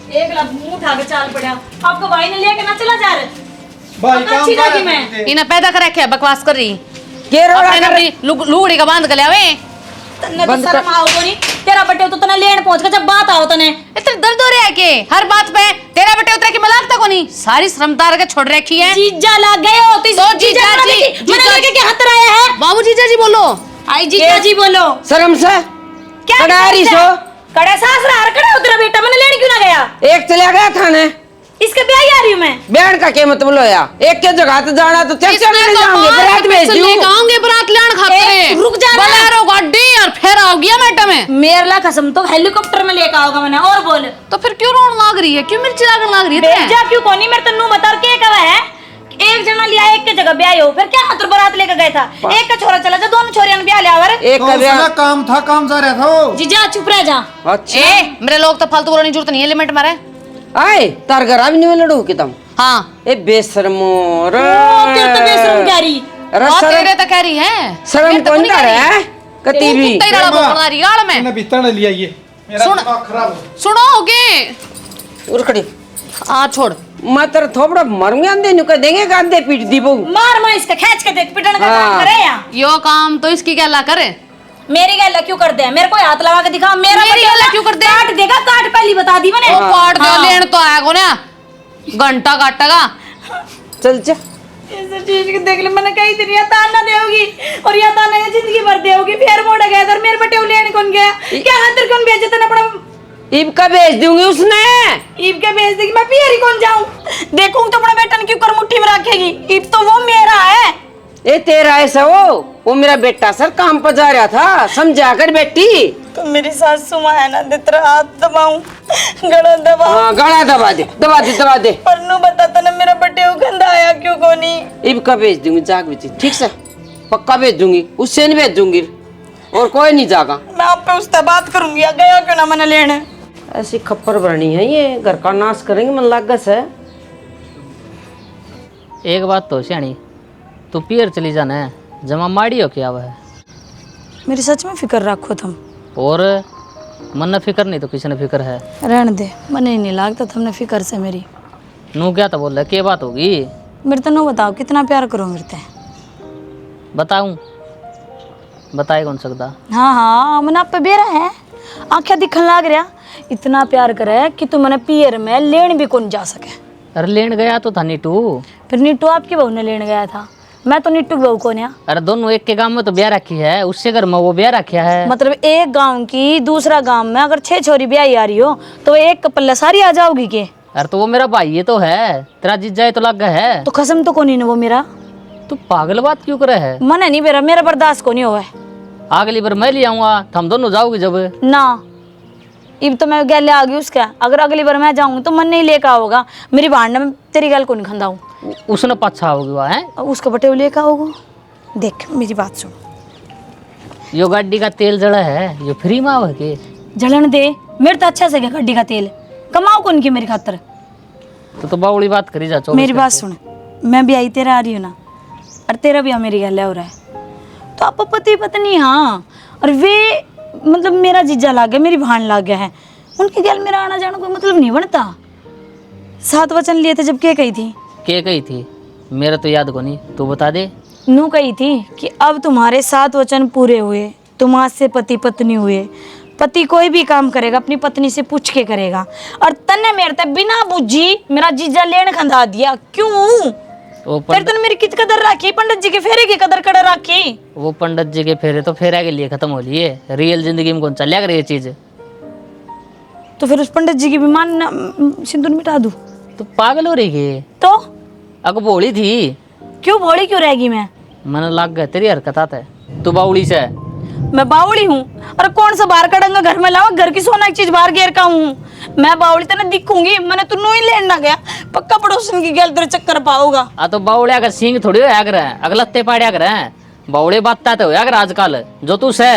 एक लाख मुंह उठा के चाल पड़ा। आपको भाई ने लेके ना चला जा रहे भाई काम कर मैं इन्हें पैदा करा क्या बकवास कर रही के रोड़ा अपने कर नबी लुगड़ी का बांध कर ले आवे तन्ने तो शर्म आओ को नहीं। तेरा बटे तो तने लेन पहुंच के जब बात आओ तने इतने दर्द हो रहा है के हर बात पे तेरा बेटे उतरे की मलाक तक नहीं सारी शर्मदार के छोड़ रखी है। जीजा लग गए हो तो जीजा जी मैंने लेके के हाथ आया है। बाबू जीजा जी बोलो। आई जीजा जी बोलो। शर्म से क्या कड़ारी सो कड़े सास रहा कड़े उतरा बेटा मैंने लेने क्यों ना गया। एक चला गया थाने इसके ब्याह ही आ रही हूं मैं। बैंड का क्या मतलब लोया एक के जगह तो जाना तो चर्चा में जाऊंगे बरात भेज दूं आऊंगे बरात लेन खाते रुक जा बोलेरो गाड़ी और फिर आओ गया मैडम में मेरे ला कसम तो हेलीकॉप्टर में लेके आओगा मैंने। और बोल तो फिर क्यों रोन लाग रही है क्यों मिर्ची लागन लाग रही है जा क्यों कोनी मेरे तन्नू बता के कवा है। एक जना लिया एक के जगह ब्याह हो फिर क्या हाथ बरात लेके गए था। एक का छोरा चला जा दोनों छोरियां ने ब्याह लिया और एक का ब्याह काम था काम जा रहा था जीजा चुप रह जा। अच्छा ए मेरे लोग तो फालतू बोलने की जरूरत नहीं है लिमिट मारे आए तार घर भी नहीं लड़ू के तुम हाँ ए बेशर्मो रे तेरे तो बेशरम कह रही। अरे और शर्म तेरे तो कह रही है शर्म कौन कर रहा है कती भी कुत्ते ही लड़ा बोलना रही गाल में मैंने भीतर लिया ये मेरा सुन। दिमाग खराब हो सुनोगे उड़ खड़ी आ छोड़ मात्र थोड़ा मरूंगा अंधे नु कह देंगे गांधे पीट दी बहु मार मार इसका खींच के देख पिटन का हाँ। काम करे या यो काम तो इसकी क्या ला करे मेरी गैला क्यों कर दे मेरे को हाथ लगा के दिखा मेरा मेरी बच्चा गैला क्यों कर दे? काट देगा काट पहली बता दी मैंने। वो काट दो हाँ। लेन तो आया को ना घंटा काटेगा चल जा ऐसे चीज के देख ले मैंने कही थी या ताना देओगी और या ताना ये जिंदगी भर देओगी फिर मोड़ गया इधर मेरे बटे लेने कौन गया क्या हाथ कौन भेजे तना पड़ा ईब का भेज दूंगी उसने ईब के भेज देगी मैं फिर ही कौन जाऊं देखूं तो अपना बेटा क्यों कर मुट्ठी में रखेगी ईब तो वो मेरा है। ए तेरा ऐसा वो मेरा बेटा सर काम पर जा रहा था समझा कर बेटी तो मेरी सासू मां है ना तेरा हाथ दबाऊं गला दबाऊं। हाँ गला दबा दे परनू बताता ना मेरा बटे गंदा आया क्यों कोनी ईब का भेज दूंगी जाग बेटी ठीक से पक्का भेज दूंगी उससे नहीं भेज दूंगी और कोई नहीं जागा मैं आप पे उससे बात करूंगी गया क्यों ना मैंने लेने ऐसी खप्पर भरनी है ये घर का नाश करेंगे मन लागस है। एक बात तो श्याणी तू पियर चली जाना है जमा माड़ी हो क्या है मेरी सच में फिक्र रखो तुम और मन न फिक्र नहीं तो किसी ने फिक्र है रहने दे मन ही नहीं लागता तुमने फिक्र से मेरी नू क्या तो बोल रहा क्या बात होगी मेरे तो नो बताओ कितना प्यार करो मेरे ते बताऊं बताए कौन सकता हाँ हाँ मैंने आप पे बेरा है आंखें दिखन लाग रहा इतना प्यार करे कि तू मैंने पियर में लेन भी कौन जा सके। अरे लेन गया तो था नीटू फिर नीटू आपकी बहू ने लेन गया था मैं तो नीटू की बहू कौन है। अरे दोनों एक के गांव में तो ब्याह रखी है उससे घर में वो ब्याह रखा है मतलब एक गांव की दूसरा गांव में अगर 6 छोरी ब्याही आ रही हो तो एक कपल्ला सारी आ जाओगी के। अरे तो वो मेरा भाई ये तो है तेरा जीजा तो लग गया है तो कसम तो कोनी ना वो मेरा तू पागल बात क्यों करे है मन है नहीं मेरा बर्दाश्त को नहीं हुआ है। अगली बार मैं ले आऊंगा हम दोनों जाओगे जब ना इब तो मैं गैले आ गई उसका अगर अगली बार मैं जाऊंगी तो मन नहीं लेकर आओगा मेरी बहन ने तेरी गल को नहीं खंदाऊं उसने पच्छा होगी वह है उसका बटे लेकर आओगे। देख मेरी बात सुन यो गाड़ी का तेल जड़ा है यो फ्री में आवे के जलन दे मेरे तो अच्छा से गया गड्डी का तेल कमाओ कौन की मेरी खातर तो बावड़ी बात करी जा मेरी बात सुन मैं भी आई तेरा आ रही हूँ ना और तेरा भी मेरी गल हो रहा है तो आप पति पत्नी हाँ और वे मतलब मेरा जीजा लाग गया मेरी भान लाग गया है उनकी गल मेरा आना जाना कोई मतलब नहीं बनता। 7 वचन लिए थे जब के कही थी के कही थी मेरा तो याद को नहीं तू बता दे नू कही थी कि अब तुम्हारे 7 वचन पूरे हुए तुम आज से पति पत्नी हुए पति कोई भी काम करेगा अपनी पत्नी से पूछ के करेगा और तन्ने मेरे तक बिना बुझी मेरा जीजा लेन खंदा दिया क्यों फिर तूने मेरी कित कदर रखी पंडित जी के फेरे की कदर कर रखी वो पंडित जी के फेरे तो फेरा के लिए खत्म हो लिए रियल जिंदगी में कौन चलिया करे ये चीज तो फिर उस पंडित जी की भी मान सिंदूर मिटा दूं तू पागल हो रही है तो अग बोली थी क्यों भोली क्यों रहेगी मैं मन लग गया तेरी हरकत आता है तू बाउली से है मैं बावली हूँ और कौन सा बाहर कड़ंगा घर में लाओ घर की सोना की चीज बाहर घेर का हूँ मैं बावली तो ना दिखूंगी मैंने तो नू ही लेना गया पक्का पड़ोसन की गल तेरे चक्कर पाओगा आ तो बाउले अगर सिंह थोड़ी होया करे अगलत्ते पाड़िया करे बाउले बात तो होया कर आजकल जो तू से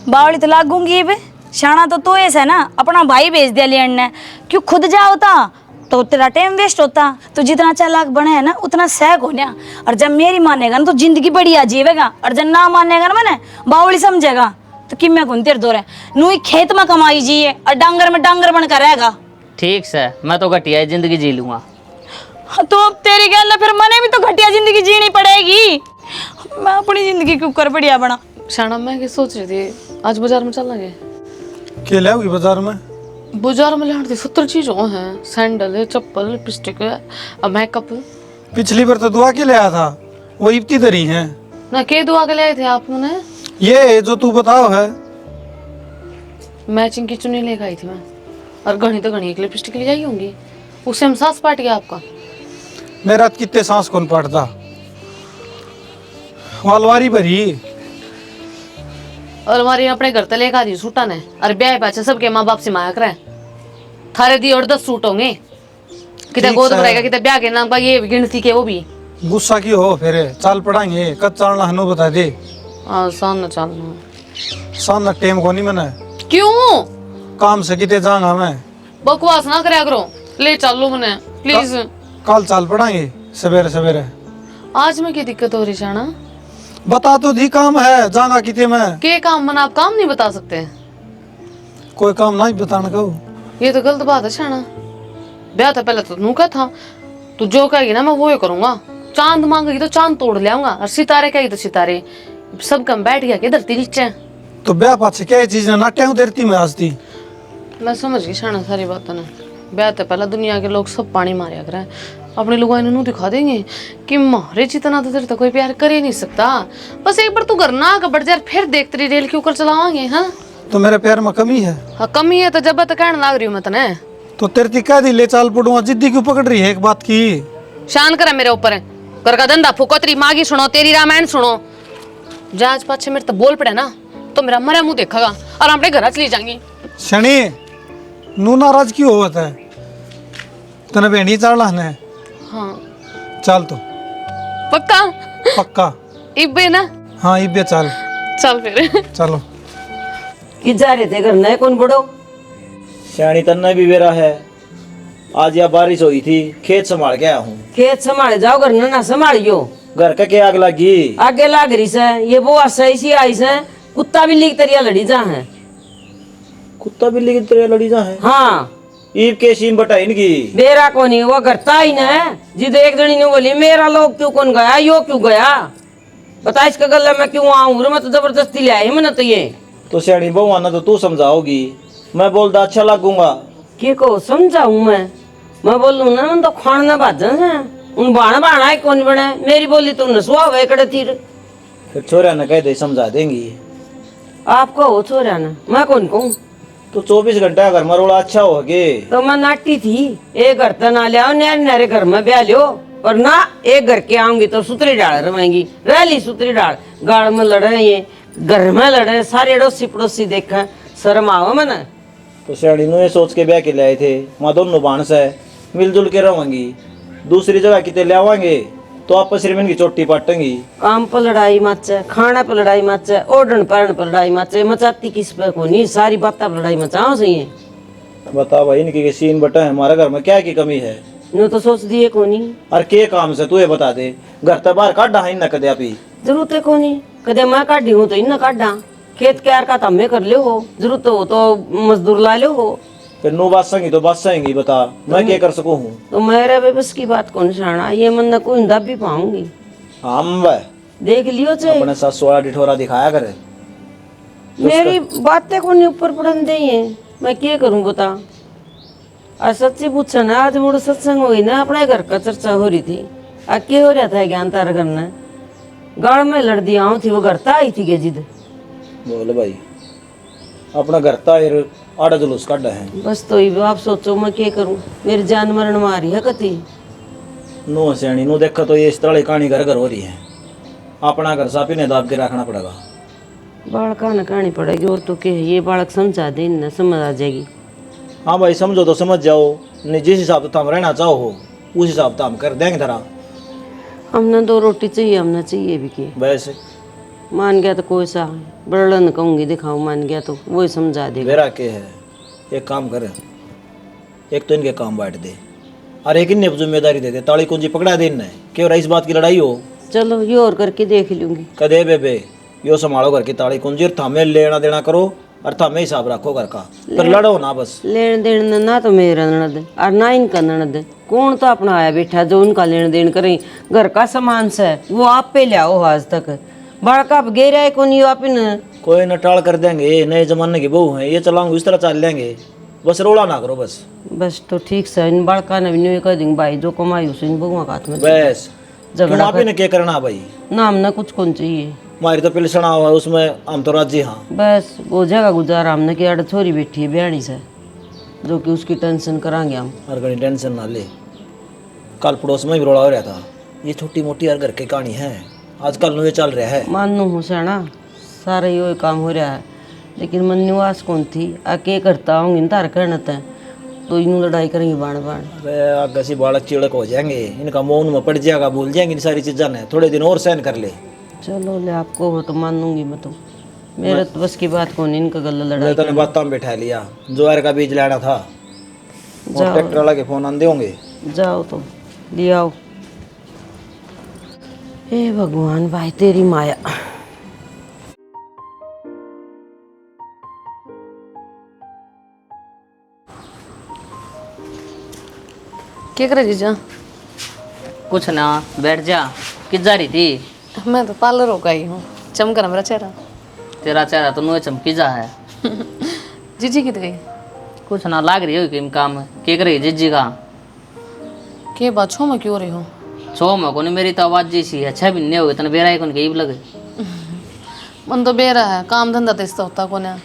बावली तो लागूंगी बे शाना तो ऐसा है ना अपना भाई भेज दिया लेन ने क्यों खुद जा होता तो तेरा टाइम वेस्ट होता तो जितना चालाक बने है ना उतना सहक होना और जब मेरी मानेगा ना तो जिंदगी बढ़िया जीवेगा और जब ना मानेगा ना मैंने बावली समझेगा तो कि मैं कौन तेरे दो रहे नू खेत में कमाई जी है और डांगर में डांगर बन कर रहेगा ठीक से, मैं तो घटिया जिंदगी जी लूंगा। हाँ, तो अब तेरी गल है, फिर मने भी तो घटिया जिंदगी जीनी पड़ेगी। मैं अपनी जिंदगी के ऊपर बढ़िया बना। शाना मैं क्या सोच रही थी, आज बाजार में चलेंगे। क्या ले आओगी बाजार में? बाजार में लेने 70 चीजों हैं, सैंडल है, चप्पल, लिपस्टिक है, मेकअप। पिछली बार तो दुआ के ले आया था, वो इब्ती दरी है ना के दुआ के ले आए थे आपने? ये जो तू बताओ है। मैचिंग की चुन्नी लेकर आई थी मैं, और घनी तो घनी एक लिपस्टिक ले आई होंगी, उससे हम सांस पाट गया आपका। मेरा कितने सांस कौन पाटता, वालवारी भरी। और हमारे अपने घर तले का दी सूटा ने, अरे ब्याह पाचे सबके माँ बाप से माया करे, थारे दी और 10 सूट होंगे, कितने ठीक गोद है। भरेगा, कितने ब्याह के नाम का ये गिनती के, वो भी गुस्सा की हो फिर चाल पड़ाएंगे, कद चालना हनु बता दे। आसान न चलना। सान टेम को नहीं मना, क्यों काम से कितने जाऊंगा मैं। बकवास ना करे करो, ले चलो मने प्लीज। कल चाल पड़ाएंगे सवेरे सवेरे। आज में क्या दिक्कत हो रही शाना? बता तो दी काम है, जाऊंगा कितने में। के काम मन आप काम नहीं बता सकते? कोई काम नहीं बताना कहो। ये तो गलत बात है शाना। ब्याह तो पहले तो नू का था, तू जो कहेगी ना मैं वो ही करूंगा। चांद मांगेगी तो चांद तोड़ ले आऊंगा, और सितारे कहेगी तो सितारे। सब कम बैठ गया कि धरती नीचे। तो ब्याह पाछे क्या चीज ना नाट्या देरती में आज थी। मैं समझ गई शाना सारी बातों ने। ब्याह तो पहले दुनिया के लोग सब पानी मारिया करे, अपने लोगों इन्होंने दिखा देंगे कि मारे जितना तो तेरे तो कोई प्यार कर ही नहीं सकता। बस एक बार तू घर ना आकर बढ़ जा, फिर देख तेरी रेल के ऊपर चलावांगे। हाँ तो मेरे प्यार में कमी है। हाँ कमी है तो जब तक कहने लाग रही हूँ मैं तने। तो तेरे कह दी ले चाल पड़ूंगा, जिद्दी क्यों पकड़ रही है एक बात की। शान करे मेरे ऊपर, घर का धंधा फूको, तेरी माँ की सुनो, तेरी रामायण सुनो। जहाज पाछे मेरे तो बोल पड़े ना तो मेरा मरा मुंह देखेगा और अपने घर चली जाएंगी। शनि नू नाराज क्यों होता है, तने बेनी चाला है। हाँ चल तो पक्का पक्का। इब्बे ना? हाँ इब्बे चल। चल फिर चलो। कि जा रहे थे घर नए कौन बड़ो? श्याणी तन्ना भी बेरा है। आज या बारिश हुई थी, खेत संभाल के आया हूँ। खेत संभाले जाओ, घर ना संभालियो। घर का क्या आग लगी? आगे लाग रही से, ये वो सही सी आई से, कुत्ता बिल्ली की तरिया लड़ी जा है। कुत्ता बिल्ली की तरह लड़ी जा है। हाँ ईब के सीम बटा इनकी। बेरा को नहीं, वो करता ही ना है। जिद एक जनी ने बोली मेरा लोग क्यों कौन गया, यो क्यों गया, बता इसका गला मैं क्यों आऊँ? मैं तो जबरदस्ती ले आई मैंने तो ये। तो श्याणी बहू आना तो तू समझाओगी, मैं बोलता अच्छा लगूंगा। के को समझाऊं मैं बोलूं ना मन तो खाना बाजन है, उन बाण बाणा है कौन बने, मेरी बोली तो नसुआ हुए कड़े तीर। फिर छोरा ने कह दे समझा देंगी। आपको हो छोरा ना, मैं कौन कहूँ? तो 24 घंटा घर मरोड़ा अच्छा हो गए। तो मैं नाटी थी, एक घर तो ना ले आओ, नारे घर में ब्याह लियो, और ना एक घर के आऊंगी तो सुतरी डाल रवाएंगी, रह ली सुतरी डाल। गाड़ में लड़े ये, घर में लड़े, सारे अड़ोसी पड़ोसी देखा, शर्म आओ मैंने। तो श्याणी ने सोच के ब्याह के ले आए थे, माँ दोनों बाण से मिलजुल के रहेंगी। दूसरी जगह कितने ले आवांगे तो आपस में इनकी चोटी पाटेंगी। काम पर लड़ाई मचे, खाना पर लड़ाई मचे, ओढ़न पहन पर लड़ाई मचे, मचाती किस पे को नहीं, सारी बातें पर लड़ाई मचाओ सही है। बता भाई इनकी सीन बटा है, हमारे घर में क्या की कमी है? नो तो सोच दिए को नहीं, और के काम से तू ये बता दे, घर तो बाहर काटा है न कदे आपी। जरूरत है को नहीं, कदे मैं काटी हूँ तो इन काटा, खेत क्यार का तम्मे कर ले हो, जरूरत हो तो मजदूर ला ले हो। फिर नो बात संगी तो बात सहेंगी, बता मैं क्या कर सकूं हूँ? तो मेरे बेबस की बात कौन शाना, ये मन न कोई दब भी पाऊंगी। हम वह देख लियो चाहे अपने साथ 16 डिठोरा दिखाया करे। मेरी बातें को नहीं ऊपर पड़न दे, मैं क्या करूं बता। आज सच्ची पूछा ना, आज मोड़ सत्संग हुई ना, अपने घर का चर्चा हो रही थी। आज क्या हो रहा था ज्ञान तार करना, गाड़ में लड़ दिया थी, वो घर आई थी के जिद। बोल भाई अपना घर तायर आड़ा जुलूस काटा है। बस तो ही आप सोचो मैं क्या करूं, मेरी जान मरण मारी है कति। नो श्याणी नो देखा तो ये इस तरह कहानी घर घर हो रही है। अपना घर सापी ने दाब के रखना पड़ेगा। बालका न कहानी पड़ेगी और तो क्या है, ये बालक समझा दे न समझ आ जाएगी। हाँ भाई समझो तो समझ जाओ, नहीं जिस हिसाब से हम रहना चाहो हो उस हिसाब से हम कर देंगे धरा। हमने 2 रोटी चाहिए, हमने चाहिए भी की। वैसे मान गया तो कोई सा बड़न कहूंगी दिखाऊं, मान गया तो वही समझा देगा। मेरा के है, एक काम करे, एक तो इनके काम बांट दे और एक इन्हें जिम्मेदारी दे दे, ताली कुंजी पकड़ा दे इन्हें क्यों इस बात की लड़ाई हो। चलो ये और करके देख लूंगी। कदे बेबे यो संभालो घर की ताली कुंजी, थामे लेना देना करो, और था मैं हिसाब रखो घर का, पर लड़ो ना बस। लेन देन ना तो मेरा ननद और ना इनका ननद, कौन तो अपना आया बैठा जो उनका लेन देन करें। घर का सामान से वो आप पे ले आओ, आज तक बड़का गेरा है कौन यो आप इन। कोई न टाल कर देंगे, नए जमाने की बहू है, ये चलाऊंगे इस तरह चल लेंगे, बस रोड़ा ना करो बस। बस तो ठीक से इन बड़का ने भी कह देंगे भाई जो कमाई उसे इन बहुआ का हाथ में बस झगड़ा आप ही ने क्या करना भाई, नाम ना कुछ कौन चाहिए। हमारी तो पिलसना हुआ उसमें हम तो राजी। हाँ बस वो जगह गुजारा हमने कि अड़ छोरी बैठी है ब्याणी से, जो कि उसकी टेंशन करांगे हम। हर घड़ी टेंशन ना ले, कल पड़ोस में भी रोड़ा हो रहा था, ये छोटी मोटी हर घर की कहानी है, आजकल नुए चल रहा है। मानू हूँ सेना सारा यो काम हो रहा है, लेकिन मन निवास कौन थी आके करता हूँ इन तार करना था तो इन लड़ाई करेंगे बाण बाण। अरे आगे से बालक चिड़क हो जाएंगे, इनका मौन में पड़ जाएगा, भूल जाएंगे इन सारी चीज़ें ने, थोड़े दिन और सहन कर ले। चलो ले आपको हो तो मान लूंगी मैं, तो मेरे तो बस की बात कौन इनका गला लड़ाई। मैं तो बातों में बैठा लिया, ज्वार का बीज लाना था और ट्रैक्टर वाला के फोन आंदे होंगे। जाओ तो ले आओ। हे भगवान भाई तेरी माया। क्या करे जीजा? कुछ ना, बैठ जा। किस जा रही थी? मैं तो पार्लर होकर आई हूँ, चमक रहा मेरा चेहरा। तेरा चेहरा तो नुए चमकी जा है। जीजी कित गई? कुछ ना, लाग रही हो कि काम के कर रही जिज्जी का? के बात छो मैं क्यों रही हूँ? छो में कोने, मेरी तो आवाज जैसी है, 6 महीने हो गए तने बेरा कौन के लगे। मन तो बेरा है, काम धंधा तो इसका होता कौन है,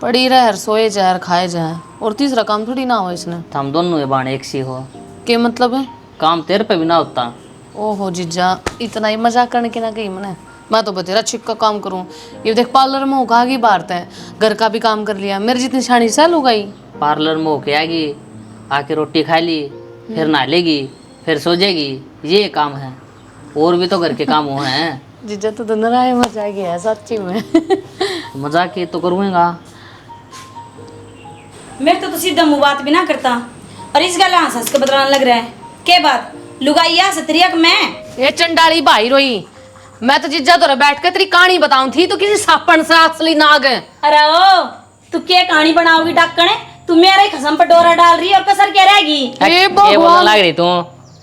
पड़ी रहे सोए जाए खाए जाए, और तीसरा काम थोड़ी ना हो इसने। तो हम दोनों बाण एक सी हो, के मतलब है? काम तेरे पे भी ना होता। ओहो जीजा, इतना ही मजाक करने की ना गई मैंने, मैं तो बतेरा छिक का काम करूँ। ये देख पार्लर में होगा की बात है, घर का भी काम कर लिया, मेरी जितनी शानी साल हो गई। पार्लर में होके आएगी, आके रोटी खा ली, फिर नहा लेगी, फिर सो जाएगी, ये काम है। और भी तो घर के काम हुए हैं। जीजा तो नराय मजा आ गया है सच्ची में। मजाक ये तो करूँगा। मेरे तो सीधा मुँह बात भी ना करता, और इस गल हंस के बदलाने लग रहा है। के बात लुगाइया सत्रियक मैं ये चंडाली भाई रोई, मैं तो जीजा तो बैठ कर तेरी कहानी बताऊं थी तो किसी सापन से असली नाग है। अरे ओ तू क्या कहानी बनाओगी डाकणे? तू मेरे खसम पर डोरा डाल रही है और कसर क्या रहेगी? ये बोलने लग रही तू,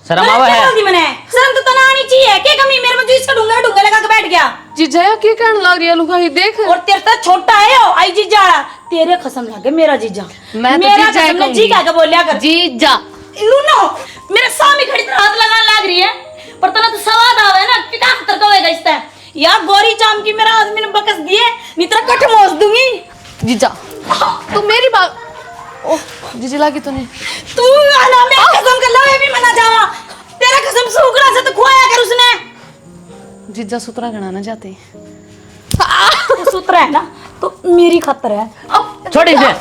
शर्म आवा है? मैंने शर्म तो तना आनी चाहिए, क्या कमी मेरे में जो इसका डूंगा डूंगा लगा के बैठ गया। जीजा क्या कहने लग रही है लुगाई देख, और तेरे तो छोटा है ओ आई जीजा, तेरे कसम लगे मेरा जीजा। मैं तो मेरा जीजा कसम कहूंगी। जी का बोलिया कर जीजा लूना मेरे सामने खड़ी तरह हाथ लगाने लग रही है, पर तना तो सवाद आवे ना कि का खतर होएगा इससे। यार गोरी चाम की मेरा आदमी ने बकस दिए, नितरा कट मोस दूंगी। जीजा तू मेरी बात ओह जीजी लागी तूने, तू आना मैं कसम कर लावे भी मना जावा, तेरा कसम सूखड़ा से तो खुआया कर उसने। जीजा सुतरा गणा ना जाते सूत्र है ना तो मेरी खतर है। अब छोड़ इसे,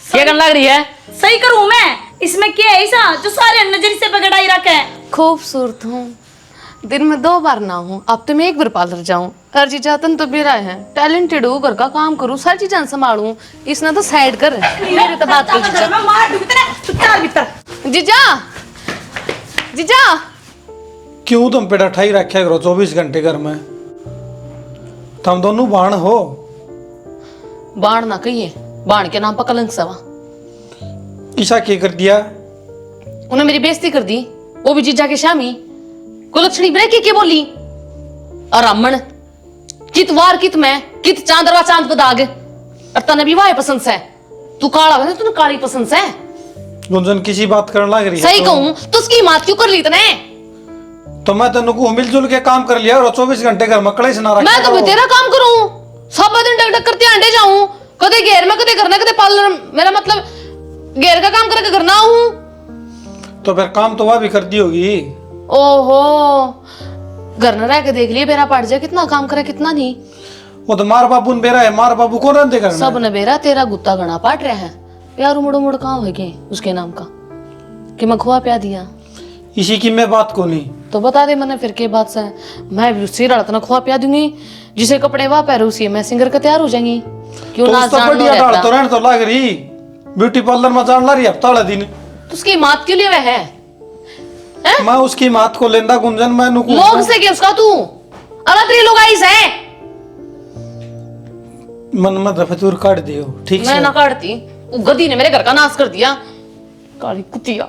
क्या करने लग रही है? सही करूं मैं, इसमें क्या है ऐसा जो सारे नजर से पकड़ाई रखा है? खूबसूरत हूँ, दिन में 2 बार ना हूँ, अब तो मैं 1 बार पार्लर जाऊँ। हर चीज तन तो बेरा है, टैलेंटेड हूँ, घर का काम करूँ, सारी चीजें संभालूं, इसने तो साइड कर मेरी तो बात कर जीजा। मैं मार दूं तेरे चार भीतर। जीजा जीजा क्यों तुम पे डठाई रखे करो 24 घंटे घर में? तुम दोनों बाण हो। बाण ना कहिए, बाण के नाम पर कलंक सवा। ईसा क्या कर दिया? उन्हें मेरी बेइज्जती कर दी, वो भी जीजा के शामी। कुलक्षणी ब्रेक के बोली, और अमन कित वार कित मैं कित चांदरवा चांद पर दाग, और तने भी वाह पसंद से, तू काला है तूने काली पसंद से। गुंजन किसी बात करने लग रही है सही कहूं तो उसकी मात क्यों कर ली तने? तो मैं तेन को मिलजुल के काम कर लिया और 24 घंटे घर में कड़े से ना मैं तो तेरा काम करूं, सब दिन टक टक करते अंडे जाऊं, कदे घेर में कदे करना कदे पार्लर, मेरा मतलब घेर का काम करके करना हूं। तो फिर काम तो वह भी कर दी होगी। ओहो घर न रह के देख लिए बेरा पड़ जाए, कितना काम करे कितना नहीं। वो तो मार बाबू ने बेरा है, मार बाबू को रंदे करना। सब ने बेरा तेरा गुत्ता गणा पाट रहा है, प्यार उमड़ उमड़ कहाँ हो गए उसके नाम का कि मैं खुआ प्या दिया। इसी की मैं बात को नहीं तो बता दे मैंने फिर के बात से, मैं भी उसी रड़तना खुआ प्या दूंगी, जिसे कपड़े वाह पहरे उसी मैं सिंगर का तैयार हो जाएंगी। क्यों तो ना उसका जान बढ़िया डाल तो रहता रहने तो लग रही, ब्यूटी पार्लर में जान ला रही हफ्ता वाला दिन। तो उसकी मात क्यों लिए वह है? मैं उसकी मात को लेंदा गुंजन, मैं नुकू लोग से क्या उसका तू अलग तेरी लोग आई से मन में दफतूर काट दियो, ठीक मैं से? ना काटती, वो गधी ने मेरे घर का नाश कर दिया, काली कुतिया।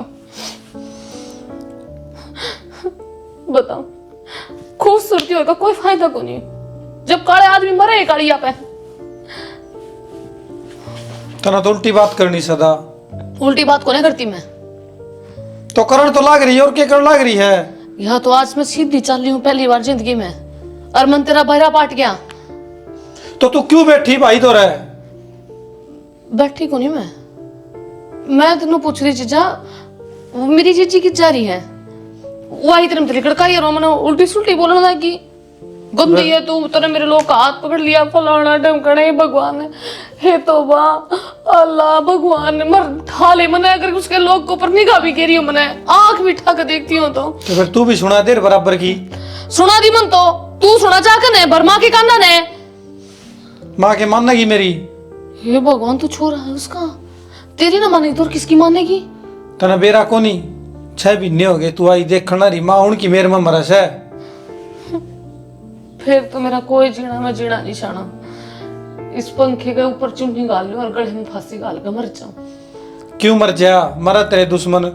बताओ, खूबसूरती होगा कोई फायदा को नहीं जब काले आदमी मरे कालिया पे। तना तो उल्टी बात करनी सदा। उल्टी बात को नहीं करती मैं। तो करण तो लाग रही है, और क्या कर लाग रही है? यहाँ तो आज मैं सीधी चल रही हूँ पहली बार जिंदगी में, और मन तेरा बहरा पाट गया। तो तू क्यों बैठी भाई तो रहे? बैठी को नहीं मैं तेनों पूछ रही चीजा, वो मेरी चीची की जा रही है, वो आई तेरे में लड़का ही मैंने उल्टी सुल्टी बोलने लगी, गंदी है तू, तूने मेरे लोग का हाथ पकड़ लिया, फलाना ढमकना, हे भगवान हे तौबा अल्लाह भगवान मर ठाले मने, अगर उसके लोग को ऊपर निगाह भी गिरी हूं मैंने, आंख भी उठा कर देखती हूँ तो फिर तू भी सुना दे बराबर की। सुना दी मन तो तू सुना चाहकर ने भरमा के कांदा ने माँ के मानेगी मेरी? हे भगवान तू छोरा है उसका, तेरी ना मानेगी तो और किसकी मानेगी? तना बेरा को नहीं 6 महीने हो गए तू आई देखना रही माँ उनकी मेरे में मरस है। फिर तो मेरा कोई जीना मैं जीना नहीं चाहना, इस पंखे के ऊपर चुन्नी गाल लूं और गले में फांसी गाल कर मर जाऊं। क्यों मर जा? मरा तेरे दुश्मन,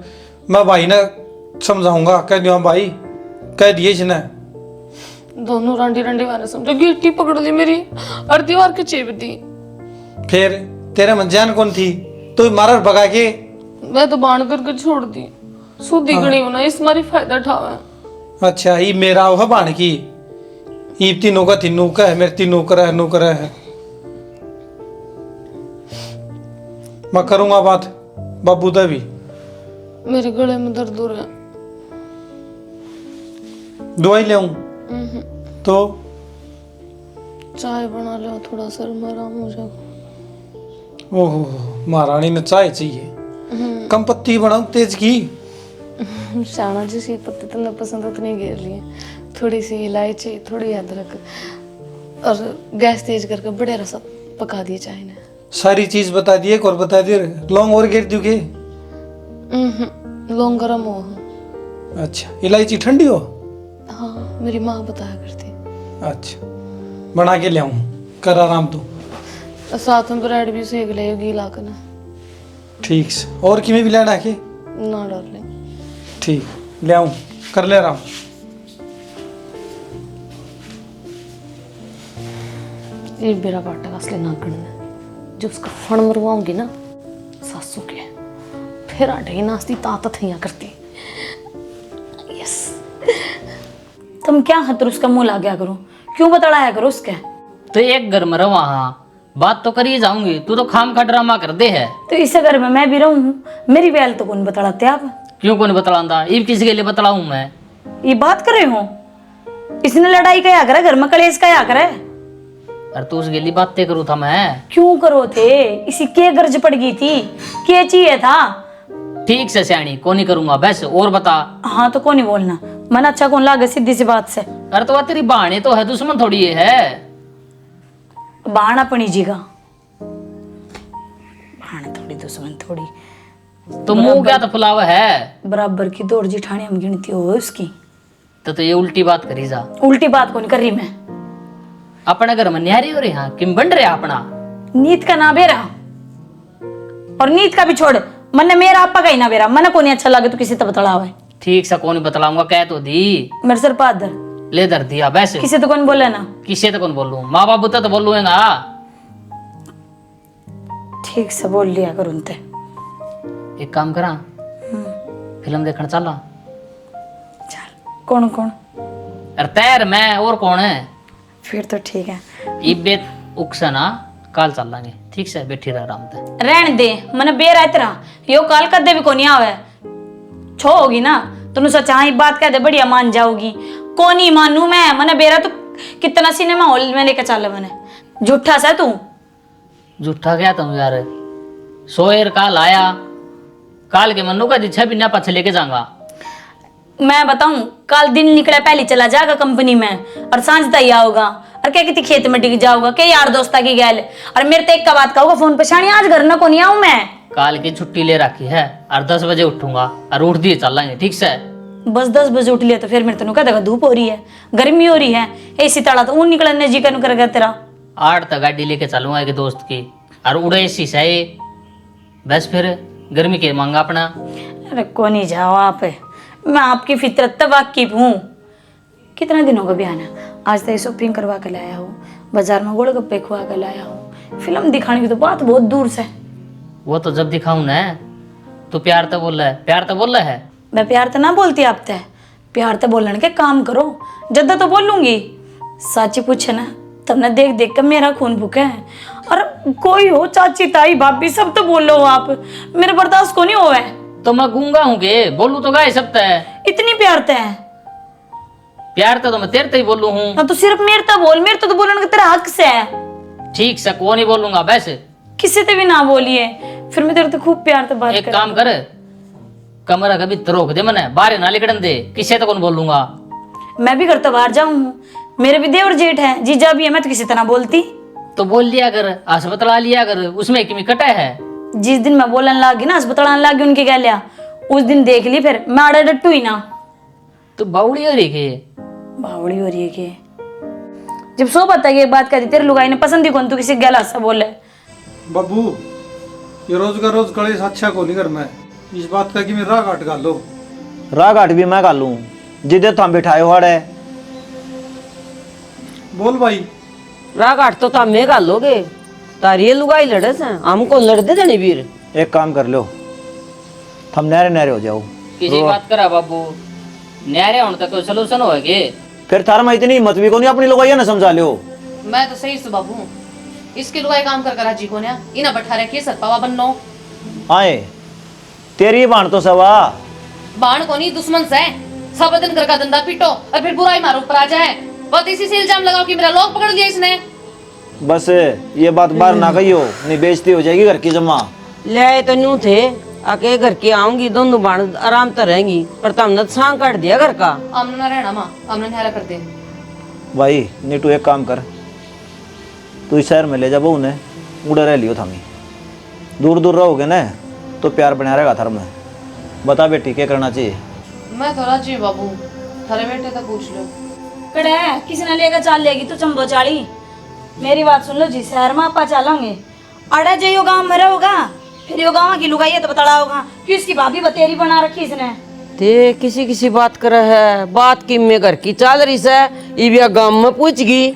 मैं भाई ने समझाऊंगा, कह दिया भाई, कह दिए इसने। दोनों रांडी रांडी वाले समझो, गिट्टी पकड़ ली मेरी और दीवार के चेप दी। फिर तेरे में जान कौन थी? तू मारा भगा के? मैं तो बाण करके छोड़ दी, सुधी गणी होना इस मारी फायदा उठावे। अच्छा ये मेरा है बाण की, ये तीनों का तीनों का है, मेरे तीनों का नौकर है। मैं करूंगा बात बाबू दा भी। मेरे गले में दर्द हो रहा है। दवाई ले आऊं? तो चाय बना लो, थोड़ा सर में आराम हो जाएगा। ओहो, महारानी ने चाय चाहिए, कम पत्ती बनाऊं तेज की? शाना जी सी पत्ते तुमने पसंद उतनी घेर लिए, थोड़ी सी इलायची, थोड़ी अदरक और गैस तेज करके बड़े रसा पका दिए चाय ने। सारी चीज बता दिए, और बता दिए लौंग और गिर दूंगे? लौंग गरम हो। अच्छा, इलायची ठंडी हो? हाँ मेरी माँ बताया करती। अच्छा, बना के ले आऊं, कर आराम तू। साथ में ब्रेड भी सेक ले घी लाकर ना। ठीक से, और किमें भी लेना के? ना डार्लिंग। ठीक, ले आऊं, कर ले आराम। ये बेरा बाटा का असली नागण है, जो उसका फण मरवाऊंगी ना सासू के, फिर आटे नाश्ती ताता थैया करती। यस। तुम क्या खतर उसका मुंह ला गया करो, क्यों बतलाया करो उसके? तो एक घर में रवा, हाँ बात तो करी जाऊंगी, तू तो खाम खा ड्रामा कर दे है। तो इस घर में मैं भी रहूं हूँ, मेरी बेल तो कौन बतलाते आप? क्यों कौन बतलाऊंगा? इब किसी के लिए बतलाऊं मैं? ये बात करे हो, इसने लड़ाई कया करे, घर में कलेश कया करे? अरे तू उसके लिए बातें करूँ था मैं। क्यों करो थे? इसी के गर्ज पड़ गई थी, क्या चाहिए था? ठीक से सियाणी को नहीं करूंगा बस, और बता। हाँ तो कौन नहीं बोलना, मन अच्छा कौन लागे, सीधी सी बात से। अरे तो वह तेरी बहने तो है, दुश्मन थोड़ी ये है। बाण अपनी जी का, बाण थोड़ी दुश्मन थोड़ी, तो मुंह क्या तो फुलावा है, बराबर की दौड़ जिठानी हम गिनती हो उसकी। तो ये उल्टी बात करी जा। उल्टी बात कौन कर रही मैं? अपने घर में न्यारी हो रही, हाँ किम बन रहे अपना? नीत का ना बेरा, और नीत का भी छोड़, मन मेरा आपा का ही ना बेरा, मन को नहीं अच्छा लगे तो किसी तो बतलाओ है। ठीक से कौन बतलाऊंगा, कह तो दी। मेरे सर पादर ले दर दिया वैसे, किसी तो कौन बोले ना। किसे तो कौन बोलूं, माँ बाप तो बोलूंगा। ठीक से बोल लिया कर उनते। एक काम करा, फिल्म देखने चला। चल, कौन कौन? अरे तैर मैं, और कौन है? फिर तो ठीक है, इबे उकसा ना, काल चल लांगे। ठीक से बैठी रह आराम से। रहने दे, मन बेरा इतना यो काल कदे भी कोनी आवे, छो होगी ना तुम सोचा हाँ बात कह दे बढ़िया मान जाओगी, कोनी मानू मैं, मन बेरा तो कितना सिनेमा हॉल में लेकर चल मैंने, झूठा सा तू। झूठा क्या तुम यार, सोएर काल आया, काल के मनु का 6 महीना पाछे लेके जाऊंगा। मैं बताऊं, कल दिन निकला पहले चला जाएगा कंपनी में, और सांझ तक आओगा, और क्या कहती खेत में टिक जाओगा, क्या यार दोस्ता की गैल, और मेरे तो एक का बात कहोगा फोन पे, शानी आज घर ना को नहीं आऊं मैं। काल की छुट्टी ले रखी है, और 10 बजे उठूंगा और उठ दिए चल लेंगे। ठीक से? बस 10 बजे उठ लिया तो फिर मेरे तेन कह देगा धूप हो रही है, गर्मी हो रही है, ऐसी तड़ा तो ऊन निकलने जी कर करेगा तेरा। 8 तक गाड़ी लेके चलूंगा एक दोस्त की, और उड़े शीशा ये बस फिर गर्मी के मांगा अपना। अरे को नहीं जाओ आप, मैं आपकी फितरत तक वाकिफ हूँ। कितना दिन होगा बयाना, आज तक शॉपिंग करवा के लाया हूँ, बाजार में गोलगप्पे खुआ के लाया हूँ, फिल्म दिखाने की तो बात बहुत दूर से। वो तो जब दिखाऊं ना, तो प्यार तो बोल रहा है, प्यार तो बोल रहा है। मैं प्यार तो ना बोलती आप ते, प्यार तो बोलने के काम करो, जद्दा तो बोलूंगी। साची पूछे ना तब ना देख देख कर मेरा खून भूखे है। और कोई हो, चाची ताई भाभी सब तो बोलो आप, मेरे बर्दाश्त को नहीं हो है। तो मैं गूंगा हूँ के बोलू तो गाय सकता है। इतनी प्यार ते है प्यार तो मैं तेरे ही बोलू हूँ। ना, तो सिर्फ मेरे तो बोल, मेरे तो बोलने का तेरा हक से है। ठीक से को नहीं बोलूंगा बस। किसी से भी ना बोलिए, फिर मैं तेरे तो खूब प्यार से बात एक काम कर, कमरा कभी रोक दे, मैंने बाहर ना निकलन दे, किसी तो कौन बोलूंगा। मैं भी घर तो बाहर जाऊँ, मेरे भी देवर जेठ है, जीजा भी है, मैं तो किसी तरह बोलती। तो बोल लिया कर, अस्पताल लिया कर, उसमें किमी कटा है। जिस दिन मैं बोलने लगी ना, अस्पताल लगी उनके क्या लिया, उस दिन देख ली फिर मैं आड़ा डट्टू ही ना। तो बावड़ी हो रही के बावड़ी हो रही है कि जब सो बता एक बात कह दी, तेरे लुगाई ने पसंद ही कौन, तू किसी गला सा बोले। बब्बू ये रोज का रोज कलेश अच्छा को नहीं कर, मैं इस बात का कि मैं राह काट गाल लो। राह घाट भी मैं गालू जिदे थम बिठाए हुआ है। बोल भाई। राह घाट तो तम में गालोगे, तारी लुगाई लड़े से हमको लड़ते देने वीर। एक काम कर लो, थम नहरे नहरे हो जाओ। किसी बात करा बाबू, न्यारे होने तक कोई सोल्यूशन होगे। फिर थार में इतनी हिम्मत भी को नहीं अपनी लोग ना समझा लो। मैं तो सही से बाबू, इसके लुगाई काम कर करा जी को ना इना बैठा रखे सर पावा बन्नो। आए तेरी बाण तो सवा बाण को नहीं दुश्मन से सब दिन घर का धंधा पीटो और फिर बुराई मारो ऊपर आ जाए। बस इसी से इल्जाम लगाओ कि मेरा लोग पकड़ लिया इसने। बस ये बात बाहर ना कहियो, नहीं बेइज्जती हो जाएगी घर की जमा। ले तो न्यू थे आके घर के आऊंगी, दोनों बाण आराम तो रहेंगी, पर तुमने सांग काट दिया घर का। आमने ना रहना माँ, आमने निहारा कर दे। भाई नीटू एक काम कर, तू इस शहर में ले जा बहू ने, उड़े रह लियो थामी। दूर दूर रहोगे ना तो प्यार बना रहेगा थार में। बता बेटी क्या करना चाहिए। मैं तो राजी हूँ बाबू, थारे बेटे तो पूछ लो। कड़े किसी ने लेकर चाल लेगी तो चंबो चाली। मेरी बात सुन लो जी, शहर में आपा चलेंगे, अड़ा जो गाँव में रहोगा, फिर यो गाँव की लुगाई तो बता होगा कि इसकी भाभी बतेरी बना रखी इसने। ते किसी किसी बात करे है, बात की में घर की चाल रही से, ये भी गांव में पूछ गई।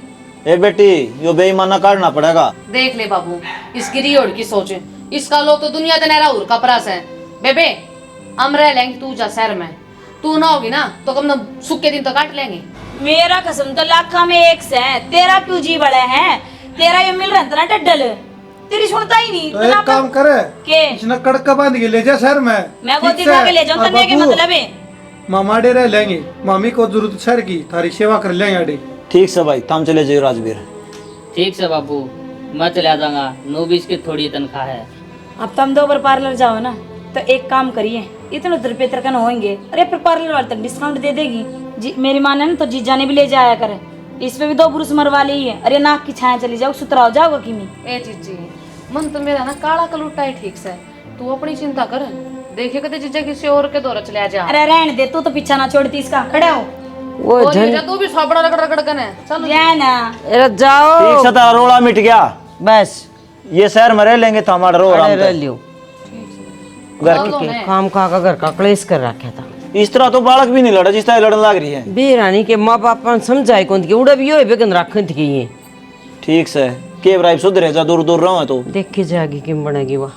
ए बेटी यो बेईमाना काटना पड़ेगा। देख ले बाबू, इसकी रियोड़ की सोच, इसका लोग तो दुनिया का नहरा उर का परास है। बेबे हम रह लेंगे, तू जा शहर में, तू ना होगी ना तो कम सुख के दिन तो काट लेंगे। मेरा कसम तो लाखा में एक से, तेरा क्यों जी बड़ा है, तेरा ये मिल रहा था ना डड्डल, तेरी सुनता ही नहीं। तो एक काम करे, के इसने कड़का बांध के ले जा शहर में। मैं ठीक गोदी से? उठा के ले जाऊं, और तन्ने के बब्बू, मतलब है मामा डे रह लेंगे, मामी को जरूरत शहर की, थारी सेवा कर लेंगे अडे। ठीक से भाई, थाम चले जाइए राजवीर। ठीक से बाबू, मैं चला जाऊंगा, 9-20 की थोड़ी तनख्वाह है। अब तुम दो बार पार्लर जाओ ना, तो एक काम करिए, इतने रुपये तरकन होंगे, अरे फिर पार्लर वाले तक डिस्काउंट दे देगी जी। मेरी माँ ने ना तो जीजा ने भी ले जाया करे, इसमें भी 2 ब्रुश मरवा ली है। अरे नाक की छाया चली जाओ, सुतरा हो जाओगा कि नहीं। ए जीजी, मन तो मेरा ना काला कलूटा है ठीक से, तू अपनी चिंता कर, देखे कदे जीजा किसी और के दौरा चले जा। अरे रहने दे, तू तो पीछा ना छोड़ती इसका, खड़े हो वो और जीजा तू भी साबड़ा रगड़ रगड़ कने चल। जाए ना। अरे जाओ ठीक से तारा रोड़ा मिट गया, बस ये शहर में रह लेंगे तो हमारा रो अरे आराम रह से। लियो। घर चल दो के ने। काम खा का घर का क्लेश कर रखा था। इस तरह तो बालक भी नहीं लड़ा जिस तरह लड़न लग रही है। बेरानी के माँ बाप समझाए कौन थी, उड़ा भी हो बेगन रखन थी। ठीक से के ब्राइब सुधरे जा, दूर दूर रहो तो देखे जाएगी कि बनेगी वह।